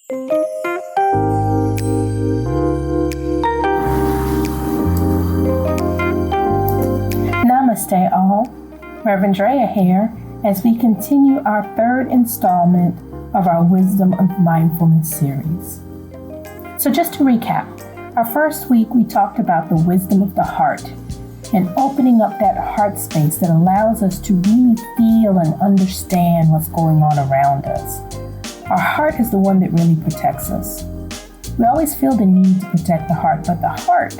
Namaste all, Reverend Drea here as we continue our third installment of our Wisdom of Mindfulness series. So just to recap, our first week we talked about the wisdom of the heart and opening up that heart space that allows us to really feel and understand what's going on around us. Our heart is the one that really protects us. We always feel the need to protect the heart, but the heart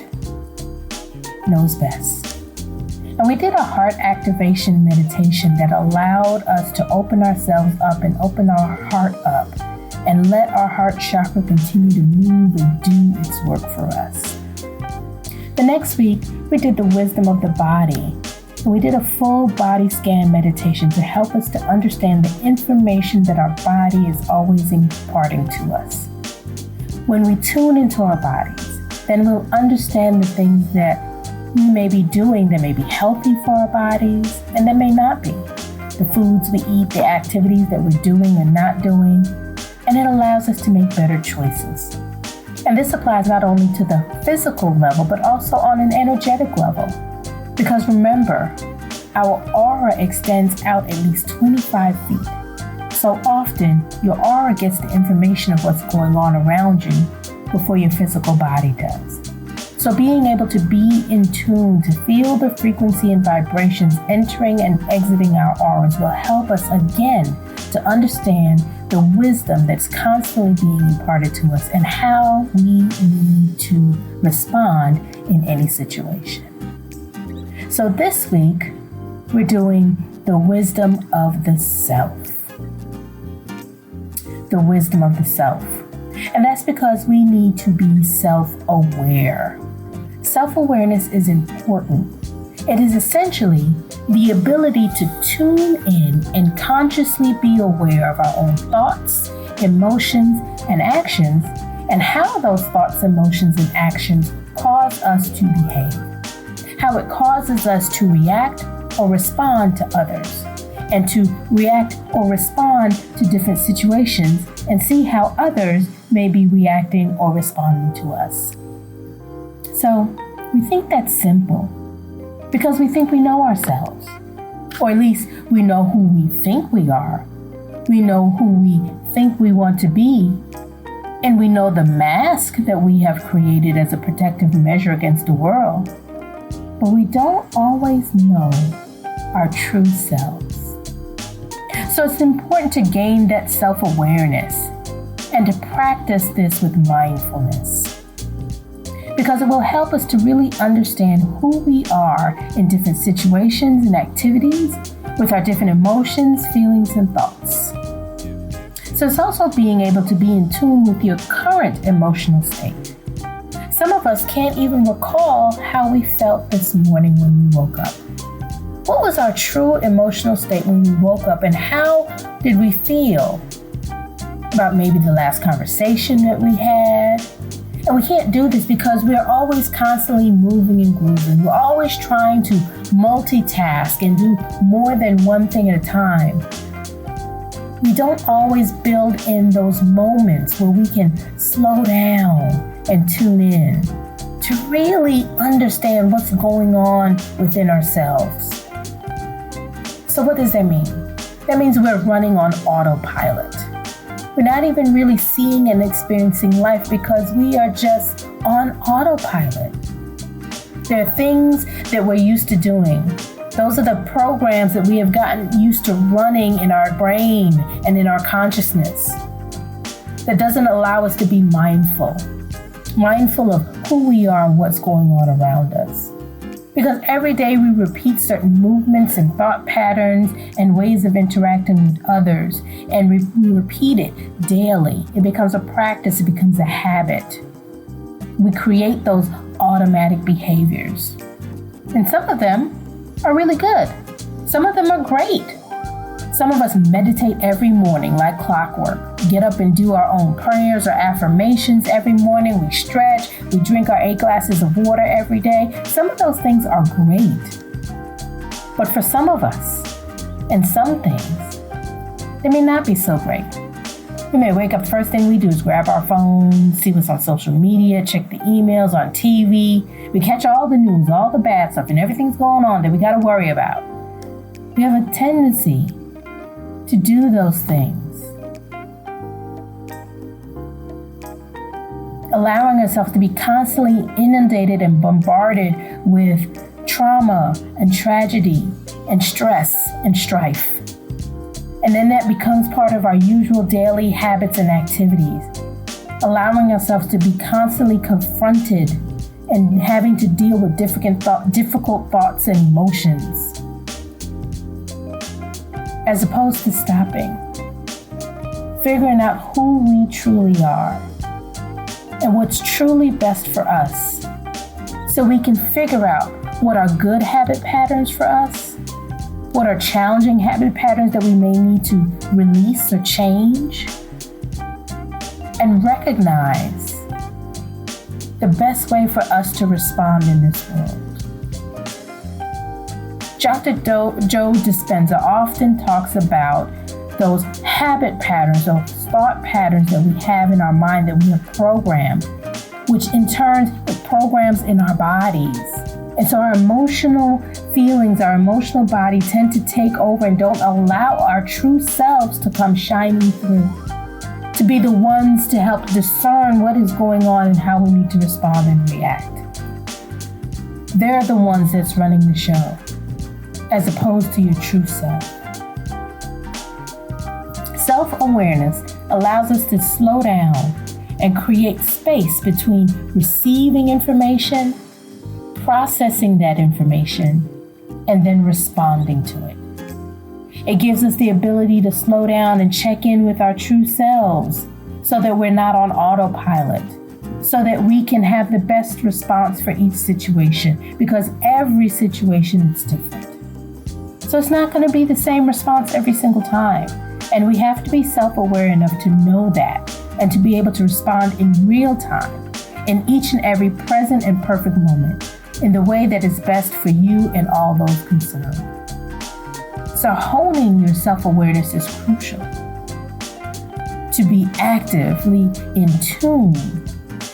knows best. And we did a heart activation meditation that allowed us to open ourselves up and open our heart up and let our heart chakra continue to move and do its work for us. The next week, we did the wisdom of the body. And we did a full body scan meditation to help us to understand the information that our body is always imparting to us. When we tune into our bodies, then we'll understand the things that we may be doing that may be healthy for our bodies and that may not be. The foods we eat, the activities that we're doing and not doing, and it allows us to make better choices. And this applies not only to the physical level, but also on an energetic level. Because remember, our aura extends out at least 25 feet. So often, your aura gets the information of what's going on around you before your physical body does. So being able to be in tune, to feel the frequency and vibrations entering and exiting our auras will help us again to understand the wisdom that's constantly being imparted to us and how we need to respond in any situation. So this week, we're doing the wisdom of the self. The wisdom of the self. And that's because we need to be self-aware. Self-awareness is important. It is essentially the ability to tune in and consciously be aware of our own thoughts, emotions, and actions, and how those thoughts, emotions, and actions cause us to behave. How it causes us to react or respond to others, and to react or respond to different situations and see how others may be reacting or responding to us. So we think that's simple because we think we know ourselves, or at least we know who we think we are. We know who we think we want to be, and we know the mask that we have created as a protective measure against the world. But we don't always know our true selves. So it's important to gain that self-awareness and to practice this with mindfulness, because it will help us to really understand who we are in different situations and activities with our different emotions, feelings, and thoughts. So it's also being able to be in tune with your current emotional state. Some of us can't even recall how we felt this morning when we woke up. What was our true emotional state when we woke up, and how did we feel about maybe the last conversation that we had? And we can't do this because we're always constantly moving and grooving. We're always trying to multitask and do more than one thing at a time. We don't always build in those moments where we can slow down and tune in to really understand what's going on within ourselves. So what does that mean? That means we're running on autopilot. We're not even really seeing and experiencing life because we are just on autopilot. There are things that we're used to doing. Those are the programs that we have gotten used to running in our brain and in our consciousness. That doesn't allow us to be mindful of who we are and what's going on around us. Because every day we repeat certain movements and thought patterns and ways of interacting with others, and we repeat it daily. It becomes a practice, it becomes a habit. We create those automatic behaviors. And some of them are really good. Some of them are great. Some of us meditate every morning like clockwork. Get up and do our own prayers or affirmations every morning. We stretch. We drink our 8 glasses of water every day. Some of those things are great. But for some of us, and some things, they may not be so great. We may wake up, the first thing we do is grab our phones, see what's on social media, check the emails on TV. We catch all the news, all the bad stuff, and everything's going on that we got to worry about. We have a tendency to do those things, allowing ourselves to be constantly inundated and bombarded with trauma and tragedy and stress and strife. And then that becomes part of our usual daily habits and activities, allowing ourselves to be constantly confronted and having to deal with difficult thoughts and emotions, as opposed to stopping, figuring out who we truly are and what's truly best for us, so we can figure out what are good habit patterns for us, what are challenging habit patterns that we may need to release or change, and recognize the best way for us to respond in this world. Dr. Joe Dispenza often talks about those habit patterns, those thought patterns that we have in our mind that we have programmed, which in turn it programs in our bodies. And so our emotional feelings, our emotional body tend to take over and don't allow our true selves to come shining through, to be the ones to help discern what is going on and how we need to respond and react. They're the ones that's running the show, as opposed to your true self. Self-awareness allows us to slow down and create space between receiving information, processing that information, and then responding to it. It gives us the ability to slow down and check in with our true selves so that we're not on autopilot, so that we can have the best response for each situation, because every situation is different. So it's not going to be the same response every single time. And we have to be self-aware enough to know that and to be able to respond in real time, in each and every present and perfect moment, in the way that is best for you and all those concerned. So honing your self-awareness is crucial. To be actively in tune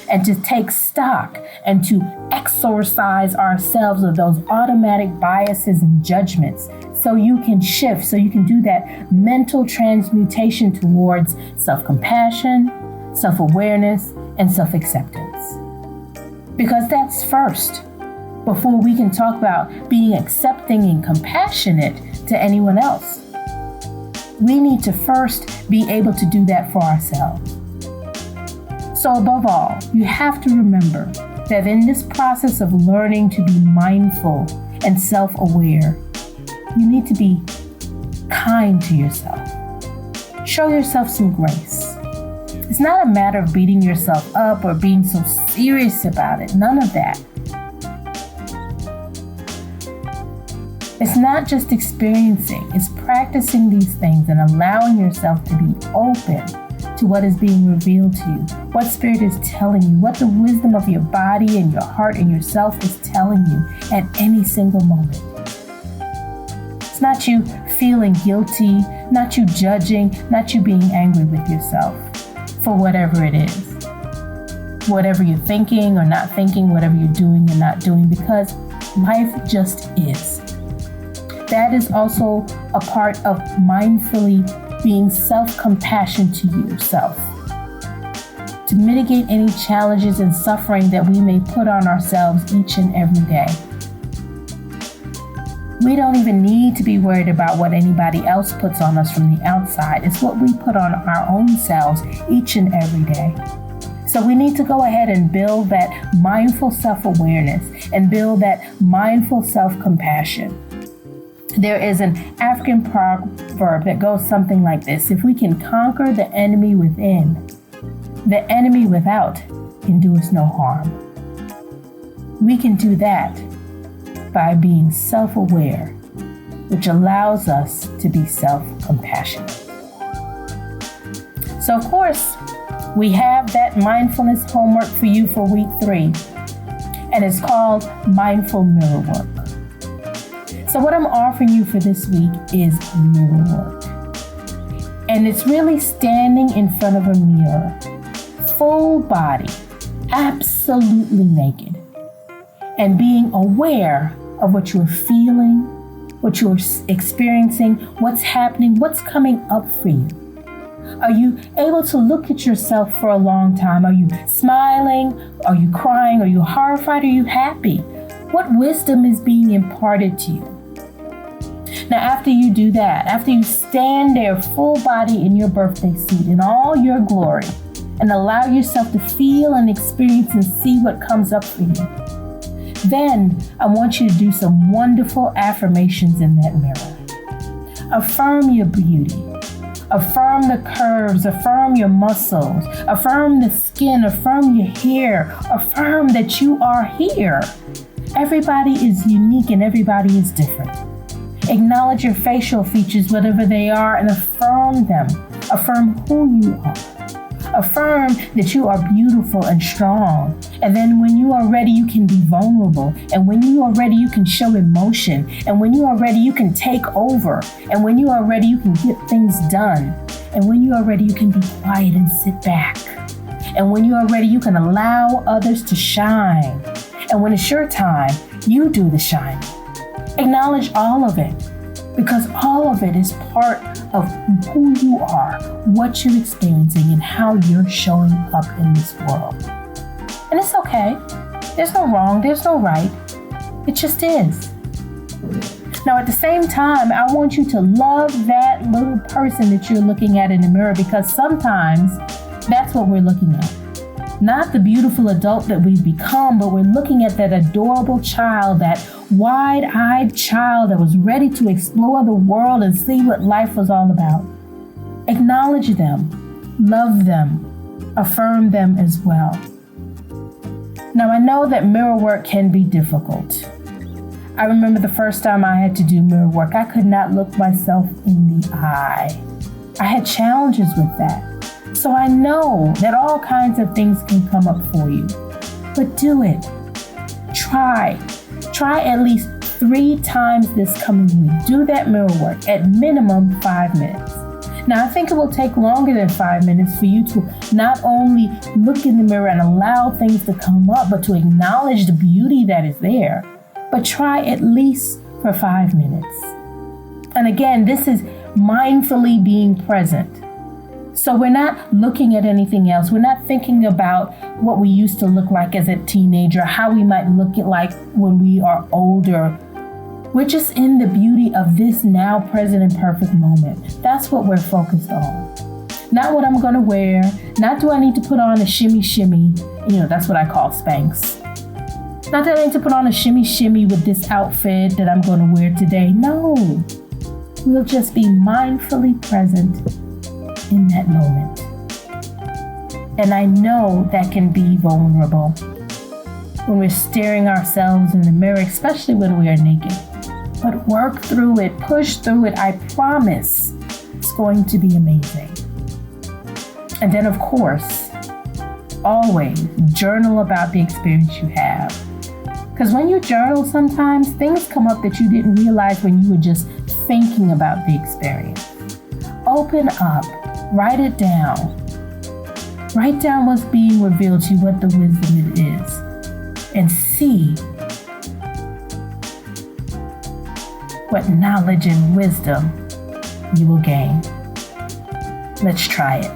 and to take stock and to exorcise ourselves of those automatic biases and judgments, so you can shift, so you can do that mental transmutation towards self-compassion, self-awareness, and self-acceptance. Because that's first, before we can talk about being accepting and compassionate to anyone else. We need to first be able to do that for ourselves. So above all, you have to remember that in this process of learning to be mindful and self-aware, you need to be kind to yourself. Show yourself some grace. It's not a matter of beating yourself up or being so serious about it. None of that. It's not just experiencing, it's practicing these things and allowing yourself to be open to what is being revealed to you, what Spirit is telling you, what the wisdom of your body and your heart and yourself is telling you at any single moment. It's not you feeling guilty, not you judging, not you being angry with yourself for whatever it is. Whatever you're thinking or not thinking, whatever you're doing or not doing, because life just is. That is also a part of mindfully being self-compassion to yourself, to mitigate any challenges and suffering that we may put on ourselves each and every day. We don't even need to be worried about what anybody else puts on us from the outside. It's what we put on our own selves each and every day. So we need to go ahead and build that mindful self-awareness and build that mindful self-compassion. There is an African proverb that goes something like this: if we can conquer the enemy within, the enemy without can do us no harm. We can do that by being self-aware, which allows us to be self-compassionate. So of course, we have that mindfulness homework for you for week 3, and it's called Mindful Mirror Work. So what I'm offering you for this week is mirror work. And it's really standing in front of a mirror, full body, absolutely naked, and being aware of what you're feeling, what you're experiencing, what's happening, what's coming up for you. Are you able to look at yourself for a long time? Are you smiling? Are you crying? Are you horrified? Are you happy? What wisdom is being imparted to you? Now, after you do that, after you stand there full body in your birthday suit in all your glory and allow yourself to feel and experience and see what comes up for you, then I want you to do some wonderful affirmations in that mirror. Affirm your beauty. Affirm the curves, affirm your muscles, affirm the skin, affirm your hair, affirm that you are here. Everybody is unique and everybody is different. Acknowledge your facial features, whatever they are, and affirm them. Affirm who you are. Affirm that you are beautiful and strong. And then when you are ready, you can be vulnerable. And when you are ready, you can show emotion. And when you are ready, you can take over. And when you are ready, you can get things done. And when you are ready, you can be quiet and sit back. And when you are ready, you can allow others to shine. And when it's your time, you do the shining. Acknowledge all of it, because all of it is part of who you are, what you're experiencing, and how you're showing up in this world. And it's okay. There's no wrong, there's no right. It just is. Now, at the same time, I want you to love that little person that you're looking at in the mirror, because sometimes that's what we're looking at. Not the beautiful adult that we've become, but we're looking at that adorable child, that wide-eyed child that was ready to explore the world and see what life was all about. Acknowledge them, love them, affirm them as well. Now, I know that mirror work can be difficult. I remember the first time I had to do mirror work, I could not look myself in the eye. I had challenges with that. So I know that all kinds of things can come up for you, but do it. Try at least 3 times this coming week. Do that mirror work at minimum 5 minutes. Now, I think it will take longer than 5 minutes for you to not only look in the mirror and allow things to come up, but to acknowledge the beauty that is there. But try at least for 5 minutes. And again, this is mindfully being present. So we're not looking at anything else. We're not thinking about what we used to look like as a teenager, how we might look like when we are older. We're just in the beauty of this now present and perfect moment. That's what we're focused on. Not what I'm going to wear. Not do I need to put on a shimmy shimmy. That's what I call Spanx. Not that I need to put on a shimmy shimmy with this outfit that I'm going to wear today. No. We'll just be mindfully present in that moment. And I know that can be vulnerable when we're staring ourselves in the mirror, especially when we are naked. But work through it, push through it. I promise it's going to be amazing. And then, of course, always journal about the experience you have. Because when you journal, sometimes things come up that you didn't realize when you were just thinking about the experience. Open up. Write it down. Write down what's being revealed to you, what the wisdom it is, and see what knowledge and wisdom you will gain. Let's try it.